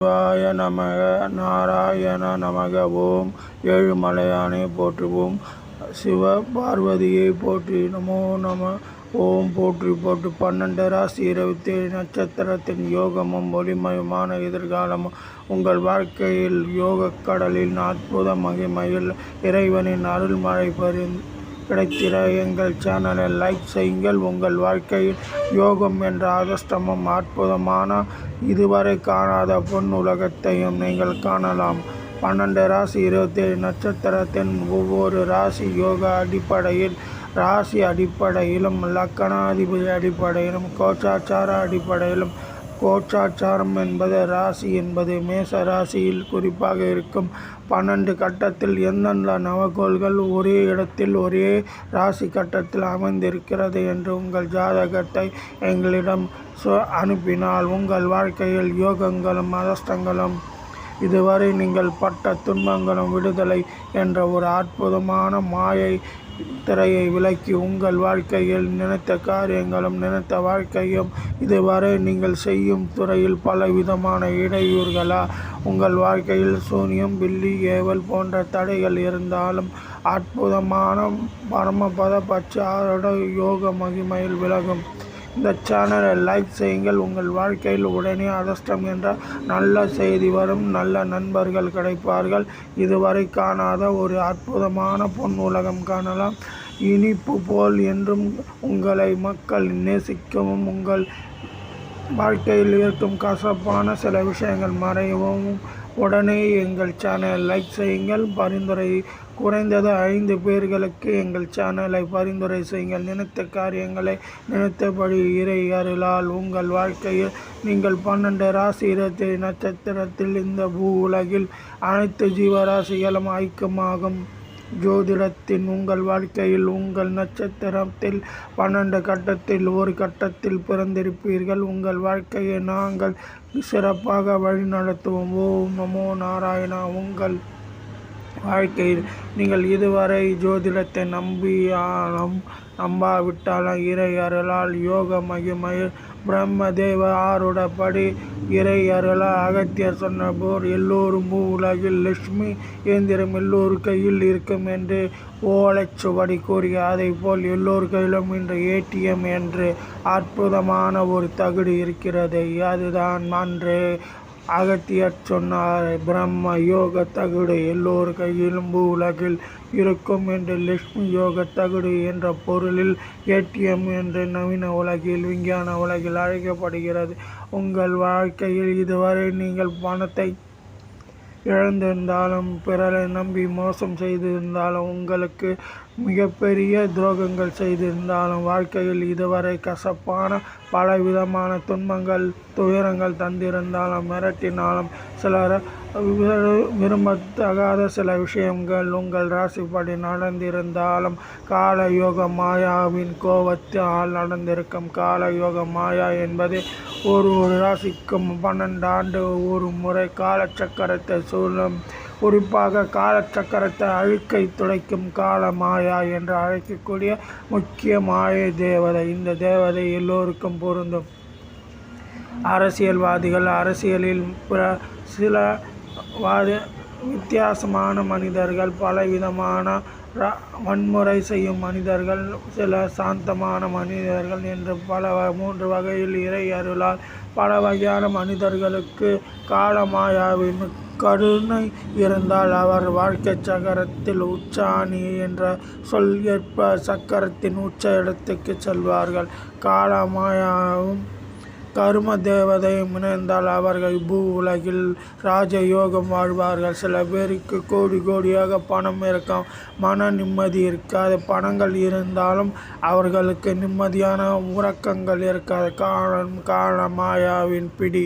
சிவாய நமக நாராயண நமக. ஓம் ஏழுமலையானை போற்றுவோம். சிவ பார்வதியை போற்றி. நமோ நம. ஓம் போற்றி போற்றி. 12 ராசி 27 நட்சத்திரத்தின் யோகமும் ஒளிமயமான எதிர்காலமும் உங்கள் வாழ்க்கையில் யோகக் கடலின் அற்புத மகிமையில் இறைவனின் அருள்மழை கிடைத்திட எங்கள் சேனலை லைக் செய்யுங்கள். உங்கள் வாழ்க்கையில் யோகம் என்ற அதிர்ஷ்டமும் அற்புதமான இதுவரை காணாத பொன் உலகத்தையும் நீங்கள் காணலாம். 12 ராசி 27 நட்சத்திரத்தின் ஒவ்வொரு ராசி யோக அடிப்படையில், ராசி அடிப்படையிலும், லக்கணாதிபதி அடிப்படையிலும், கோச்சாச்சார அடிப்படையிலும். கோச்சாச்சாரம் என்பது ராசி என்பது மேச ராசியில் குறிப்பாக இருக்கும் 12 கட்டத்தில் எந்தெந்த நவகோள்கள் ஒரே இடத்தில் ஒரே ராசி கட்டத்தில் அமைந்திருக்கிறது என்று உங்கள் ஜாதகத்தை எங்களிடம் அனுப்பினால் உங்கள் வாழ்க்கையில் யோகங்களும் அதிர்ஷ்டங்களும் இதுவரை நீங்கள் பட்ட துன்பங்களும் விடுதலை என்ற ஒரு அற்புதமான மாயை திரையை விலக்கி உங்கள் வாழ்க்கையில் நினைத்த காரியங்களும் நினைத்த வாழ்க்கையும் இதுவரை நீங்கள் செய்யும் துறையில் பல விதமான இடையூறுகளா உங்கள் வாழ்க்கையில் சூனியம், பில்லி, ஏவல் போன்ற தடைகள் இருந்தாலும் அற்புதமான பரமபத பட்சாரோட யோக மகிமையில் விலகும். இந்த சேனலை லைக் செய்யுங்கள். உங்கள் வாழ்க்கையில் உடனே அதிர்ஷ்டம் என்ற நல்ல செய்தி வரும். நல்ல நண்பர்கள் கிடைப்பார்கள். இதுவரை காணாத ஒரு அற்புதமான பொன் உலகம் காணலாம். இனிப்பு போல் என்றும் உங்களை மக்கள் நேசிக்கவும், உங்கள் வாழ்க்கையில் இருக்கும் கசப்பான சில விஷயங்கள் மறையவும் உடனே எங்கள் சேனலை லைக் செய்யுங்கள். பரிந்துரை குறைந்தது 5 பேர்களுக்கு எங்கள் சேனலை பரிந்துரை செய்யுங்கள். நினைத்த காரியங்களை நினைத்தபடி இறை அருளால் உங்கள் வாழ்க்கையில் நீங்கள் 12 ராசி 27 நட்சத்திரத்தில் இந்த பூ உலகில் அனைத்து ஜீவராசிகளும் ஐக்கியமாகும் ஜோதிடத்தின் உங்கள் வாழ்க்கையில் உங்கள் நட்சத்திரத்தில் 12 கட்டத்தில் ஒரு கட்டத்தில் பிறந்திருப்பீர்கள். உங்கள் வாழ்க்கையை நாங்கள் சிறப்பாக வழிநடத்துவோம். ஓம் நமோ நாராயணா. உங்கள் வாழ்க்கையில் நீங்கள் இதுவரை ஜோதிடத்தை நம்பாவிட்டாலும் இறை அருளால் யோக மகிமையில் பிரம்மதேவ ஆருடப்படி இறை அருளால் அகத்தியர் சொன்ன போர் எல்லோரும் உலகில் லட்சுமி இயந்திரம் எல்லோரு கையில் இருக்கும் என்று ஓலைச்சுவடி கூறிய அதை போல் எல்லோரு கையிலும் இன்று ATM என்று அற்புதமான ஒரு தகுதி இருக்கிறது. அதுதான் அன்று அகத்தியர் சொன்னார். பிரம்ம யோக தகுடு எல்லோரு கையிலும் உலகில் இருக்கும் என்று லட்சுமி யோக தகுடு என்ற பொருளில் ATM என்று நவீன உலகில் விஞ்ஞான உலகில் அழைக்கப்படுகிறது. உங்கள் வாழ்க்கையில் இதுவரை நீங்கள் பணத்தை இழந்திருந்தாலும், பிறரை நம்பி மோசம் செய்திருந்தாலும், உங்களுக்கு மிகப்பெரிய துரோகங்கள் செய்திருந்தாலும், வாழ்க்கையில் இதுவரை கசப்பான பலவிதமான துன்பங்கள் துயரங்கள் தந்திருந்தாலும், மிரட்டினாலும், சிலர் விரும்பத்தகாத சில விஷயங்கள் உங்கள் ராசிப்படி நடந்திருந்தாலும், காலயோக மாயாவின் கோபத்தால் நடந்திருக்கும். காலயோக மாயா என்பது ஒரு ராசிக்கும் 12 ஆண்டு ஒரு முறை காலச்சக்கரத்தை சூழும். குறிப்பாக காலச்சக்கரத்தை அழுக்கை துடைக்கும் கால மாயா என்று அழைக்கக்கூடிய முக்கிய மாயை தேவதை. இந்த தேவதை எல்லோருக்கும் பொருந்தும். அரசியல்வாதிகள், அரசியலில் சில வித்தியாசமான மனிதர்கள், பலவிதமான வன்முறை செய்யும் மனிதர்கள், சில சாந்தமான மனிதர்கள் என்று பல 3 வகையில் இறை அருளால் பல வகையான மனிதர்களுக்கு காலமாயாவின் கருணை இருந்தால் அவர் வாழ்க்கை சக்கரத்தில் உச்சாணி என்ற சொல் ஏற்ப சக்கரத்தின் உச்ச இடத்துக்கு செல்வார்கள். காலமாயாவும் கரும தேவதையும் இணைந்தால் அவர்கள் பூ உலகில் ராஜயோகம் வாழ்வார்கள். சில பேருக்கு கோடி கோடியாக பணம் இருக்கும், மன நிம்மதி இருக்காது. பணங்கள் இருந்தாலும் அவர்களுக்கு நிம்மதியான உறக்கங்கள் இருக்காது. காலமாயாவின் பிடி.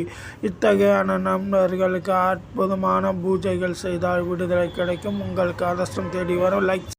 இத்தகையான நண்பர்களுக்கு அற்புதமான பூஜைகள் செய்தால் விடுதலை கிடைக்கும். உங்களுக்கு அதிர்ஷ்டம் தேடி வரும். லைக்